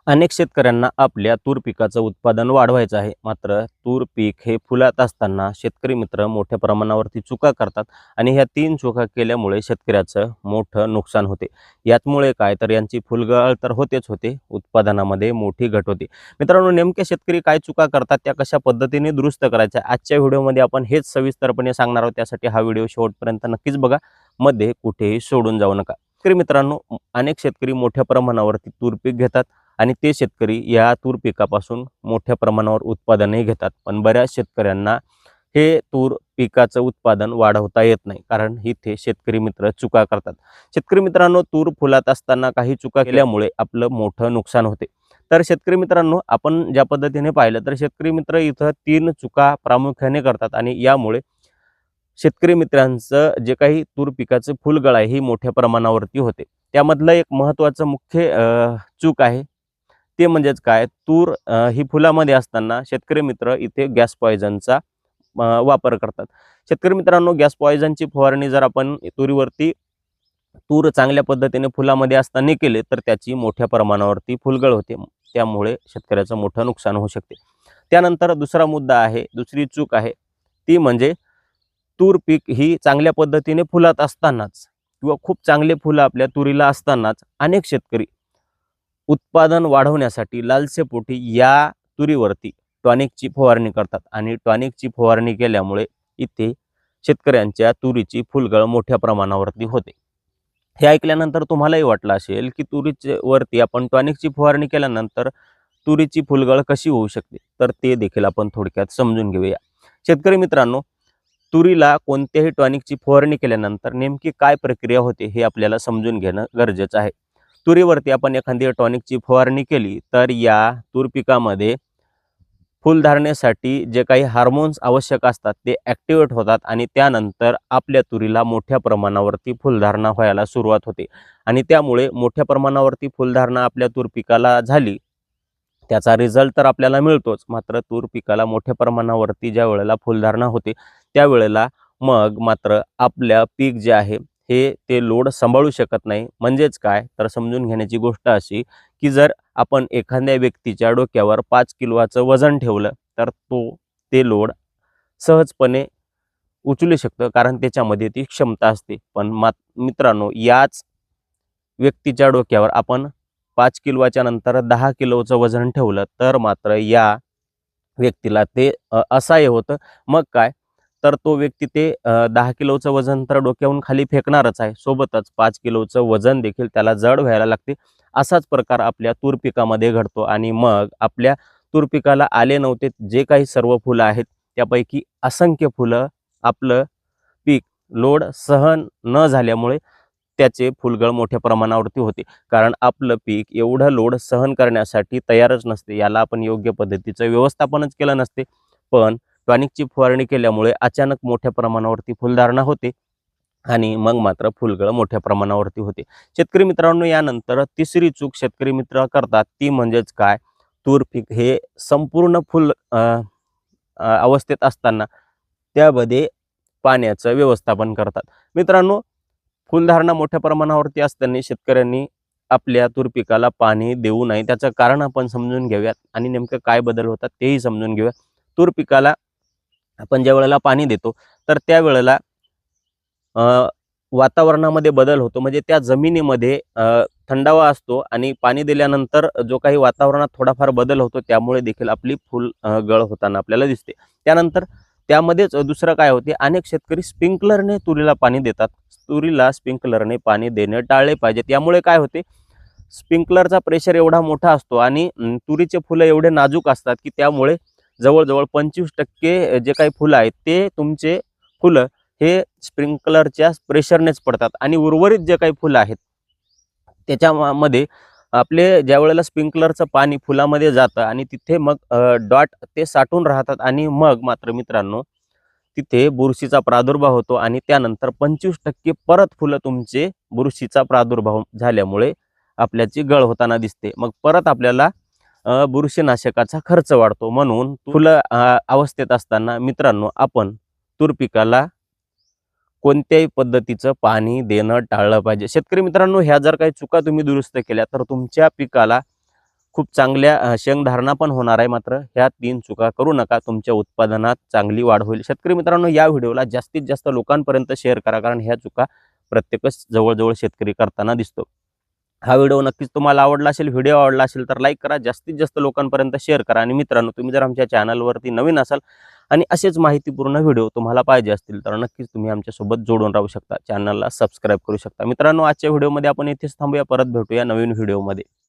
अनेक शेतकऱ्यांना आपल्या तूर पिकाचं उत्पादन वाढवायचं आहे. मात्र तूर पीक हे फुलात असताना शेतकरी मित्र मोठ्या प्रमाणावरती चुका करतात आणि ह्या 3 चुका केल्यामुळे शेतकऱ्याचं मोठं नुकसान होते. याचमुळे काय तर यांची फुलगळ तर होतेच होते, उत्पादनामध्ये मोठी घट होते. मित्रांनो, नेमके शेतकरी काय चुका करतात, त्या कशा पद्धतीने दुरुस्त करायच्या, आजच्या व्हिडिओमध्ये आपण हेच सविस्तरपणे सांगणार आहोत. त्यासाठी हा व्हिडिओ शेवटपर्यंत नक्कीच बघा, मध्ये कुठेही सोडून जाऊ नका. शेतकरी मित्रांनो, अनेक शेतकरी मोठ्या प्रमाणावरती तूर पीक घेतात आणि ते शेतकरी या तूर पिकापासून मोठ्या प्रमाणावर उत्पादनही घेतात. पण बऱ्याच शेतकऱ्यांना हे तूर पिकाचं उत्पादन वाढवता येत नाही, कारण इथे शेतकरी मित्र चुका करतात. शेतकरी मित्रांनो, तूर फुलात असताना काही चुका केल्यामुळे आपलं मोठं नुकसान होते. तर शेतकरी मित्रांनो, आपण ज्या पद्धतीने पाहिलं तर शेतकरी मित्र इथं 3 चुका प्रामुख्याने करतात आणि यामुळे शेतकरी मित्रांचं जे काही तूर पिकाचं फुलगळ आहे ही मोठ्या प्रमाणावरती होते. त्यामधलं एक महत्त्वाचं मुख्य चूक आहे, ते म्हणजेच काय, तूर ही फुलामध्ये असताना शेतकरी मित्र इथे गॅस पॉइझनचा वापर करतात. शेतकरी मित्रांनो, गॅस पॉइझनची फवारणी जर आपण तुरीवरती तूर चांगल्या पद्धतीने फुलामध्ये असताना केले तर त्याची मोठ्या प्रमाणावरती फुलगळ होते. त्यामुळे शेतकऱ्याचं मोठं नुकसान होऊ शकते. त्यानंतर दुसरा मुद्दा आहे, दुसरी चूक आहे, ती म्हणजे तूर पीक ही चांगल्या पद्धतीने फुलात असतानाच किंवा खूप चांगले फुलं आपल्या तुरीला असतानाच अनेक शेतकरी उत्पादन वाढवण्यासाठी लालसेपोटी या तुरीवरती टॉनिकची फवारणी करतात आणि टॉनिकची फवारणी केल्यामुळे इथे शेतकऱ्यांच्या तुरीची फुलगळ मोठ्या प्रमाणावरती होते. हे ऐकल्यानंतर तुम्हालाही वाटलं असेल की तुरीवरती आपण टॉनिकची फवारणी केल्यानंतर तुरीची फुलगळ कशी होऊ शकते, तर ते देखील आपण थोडक्यात समजून घेऊया. शेतकरी मित्रांनो, तुरीला कोणत्याही टॉनिकची फवारणी केल्यानंतर नेमकी काय प्रक्रिया होते हे आपल्याला समजून घेणं गरजेचं आहे. तुरीवरती आपण एखादी टॉनिकची फवारणी केली तर या तूर पिकामध्ये फुलधारणेसाठी जे काही हार्मोन्स आवश्यक असतात ते ॲक्टिवेट होतात आणि त्यानंतर आपल्या तुरीला मोठ्या प्रमाणावरती फुलधारणा व्हायला सुरुवात होते आणि त्यामुळे मोठ्या प्रमाणावरती फुलधारणा आपल्या तूर पिकाला झाली, त्याचा रिझल्ट तर आपल्याला मिळतोच. मात्र तूर पिकाला मोठ्या प्रमाणावरती ज्या वेळेला फुलधारणा होते त्यावेळेला मग मात्र आपल्या पीक जे आहे हे ते लोड सांभाळू शकत नाही. म्हणजेच काय, तर समजून घेण्याची गोष्ट अशी की जर आपण एखाद्या व्यक्तीच्या डोक्यावर 5 किलोचं वजन ठेवलं तर ते लोड सहजपणे उचलू शकतं, कारण त्याच्यामध्ये ती क्षमता असते. पण मित्रांनो, याच व्यक्तीच्या डोक्यावर आपण 5 किलोच्या नंतर 10 किलोचं वजन ठेवलं तर मात्र या व्यक्तीला ते असह्य होतं. मग काय, तर तो व्यक्ती ते 10 किलोचं वजन तर डोक्यावरून खाली फेकणारच आहे, सोबतच 5 किलोचं वजन देखील त्याला जड व्हायला लागते. असाच प्रकार आपल्या तूर पिकामध्ये घडतो आणि मग आपल्या तूर पिकाला आले नव्हते जे काही सर्व फुलं आहेत त्यापैकी असंख्य फुलं आपलं पीक लोड सहन न झाल्यामुळे त्याचे फुलगळ मोठ्या प्रमाणावरती होते. कारण आपलं पीक एवढं लोड सहन करण्यासाठी तयारच नसते. याला आपण योग्य पद्धतीचं व्यवस्थापनच केलं नसते. पण टॉनिकची फवारणी केल्यामुळे अचानक मोठ्या प्रमाणावरती फुलधारणा होते आणि मग मात्र फुलगळ मोठ्या प्रमाणावरती होते. शेतकरी मित्रांनो, यानंतर तिसरी चूक शेतकरी मित्र करतात ती म्हणजेच काय, तूर पीक हे संपूर्ण फुल अवस्थेत असताना त्यामध्ये पाण्याचं व्यवस्थापन करतात. मित्रांनो, फुलधारणा मोठ्या प्रमाणावरती असताना शेतकऱ्यांनी आपल्या तूर पिकाला पाणी देऊ नये. त्याचं कारण आपण समजून घेऊयात आणि नेमकं काय बदल होतात तेही समजून घेऊया. तूर पिकाला आपण ज्या वेळेला पाणी देतो तर त्यावेळेला वातावरणामध्ये बदल होतो, म्हणजे त्या जमिनीमध्ये थंडावा असतो आणि पाणी दिल्यानंतर जो काही वातावरणात थोडाफार बदल होतो त्यामुळे देखील आपली गळ होताना आपल्याला दिसते. त्यानंतर त्यामध्येच दुसरं काय होते, अनेक शेतकरी स्प्रिंकलरने तुरीला पाणी देतात. तुरीला स्प्रिंकलरने पाणी देणे टाळले पाहिजेत. यामुळे काय होते, स्प्रिंकलरचा प्रेशर एवढा मोठा असतो आणि तुरीचे फुलं एवढे नाजूक असतात की त्यामुळे जवळजवळ 25% जे काही फुलं आहेत ते तुमचे फुलं हे स्प्रिंकलरच्या प्रेशरनेच पडतात आणि उर्वरित जे काही फुलं आहेत त्याच्यामध्ये आपले ज्या वेळेला स्प्रिंकलरचं पाणी फुलामध्ये जातं आणि तिथे मग डॉट ते साठून राहतात आणि मग मात्र मित्रांनो तिथे बुरशीचा प्रादुर्भाव होतो आणि त्यानंतर 25% परत फुलं तुमचे बुरशीचा प्रादुर्भाव झाल्यामुळे आपल्याची गळ होताना दिसते. मग परत आपल्याला बुरशीनाशकाचा खर्च वाढतो. म्हणून फुलं अवस्थेत असताना मित्रांनो आपण तूर पिकाला कोणत्याही पद्धतीचं पाणी देणं टाळलं पाहिजे. शेतकरी मित्रांनो, ह्या जर काही चुका तुम्ही दुरुस्त केल्या तर तुमच्या पिकाला खूप चांगल्या शेंगधारणा पण होणार आहे. मात्र ह्या 3 चुका करू नका. तुमच्या उत्पादनात चांगली वाढ होईल. शेतकरी मित्रांनो, या व्हिडिओला जास्तीत जास्त लोकांपर्यंत शेअर करा, कारण ह्या चुका प्रत्येकच जवळ शेतकरी करताना दिसतो. हा व्हिडिओ नक्कीच तुम्हाला आवडला असेल. व्हिडिओ आवडला असेल तर लाईक करा, जास्तीत जास्त लोकांपर्यंत शेअर करा. आणि मित्रांनो, तुम्ही जर आमच्या चॅनलवरती नवीन असाल आणि असेच माहितीपूर्ण व्हिडिओ तुम्हाला पाहिजे असतील तर नक्कीच तुम्ही आमच्यासोबत जोडून राहू शकता. चॅनलला सबस्क्राईब करू शकता. मित्रांनो, आजच्या व्हिडिओमध्ये आपण इथेच थांबूया. परत भेटूया नवीन व्हिडिओमध्ये.